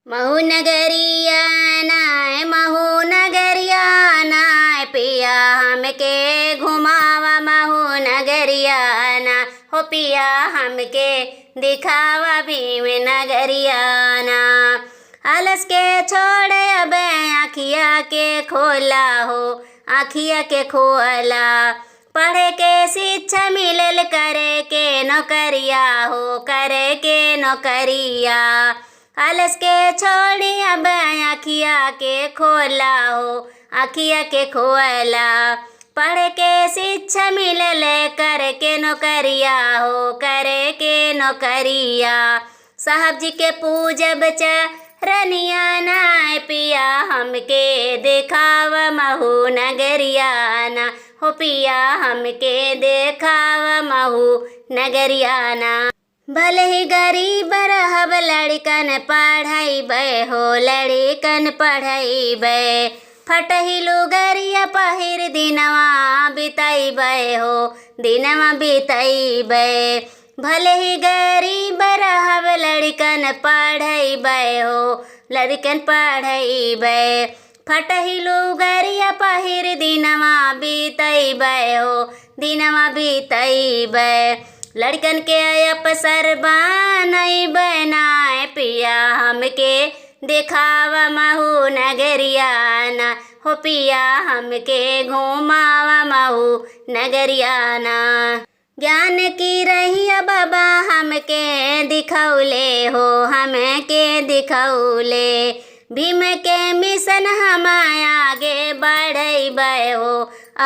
महू नगरिया नाय महू नगरिया नाय पिया हमके घुमावा महू नगरिया ना हो पिया हमके दिखावा भीम नगरिया ना। आलस के छोड़े अब आखिया के खोला हो आखिया के खोला पढ़े के शिक्षा मिलल करे के नौकरिया हो करे के नौकरिया। आलस के छोड़ी अब आखिया के खोला हो आखिया के खोला पढ़ के शिक्षा मिलल करे के नौकरिया हो करे के नौकरिया। साहब जी के पूजब चरनिया नाय पिया हमके देखाव महू नगरिया ना हो पिया हमके देखाव महू नगरिया ना। भले ही गरीब रहब लड़कन पढ़ैबे हो लड़कन पढ़ैबे फटही लुगरिया पहिर दिनवा बितैबे हो दिनवा बितैबे। भले ही गरीब रहब लड़कन पढ़ैबे हो लड़कन पढ़ैबे फटही लुगरिया पहिर दिनवा बितैबे हो दिनवा बितैबे। लड़कन के अवसर बनैबे नाय पिया हमके दिखावा महू नगरिया ना हो पिया हमके घुमावा महू नगरिया ना। ज्ञान की रहिया बाबा हमके दिखौले हो हमके दिखौले भीम के मिशन हम आगे बढ़ैबे हो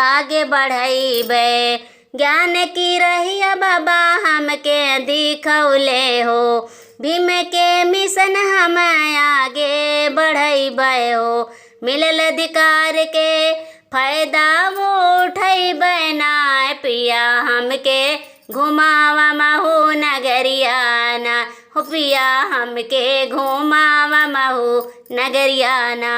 आगे बढ़ैबे। ज्ञान की रहिया बाबा हमके दिखौले हो भीम के मिशन हम आगे बढ़ैबे हो। मिलल अधिकार के फायदा उठैबे नाय पिया हमके घुमावा महू नगरिया ना हो पिया हमके घुमावा महू नगरिया ना।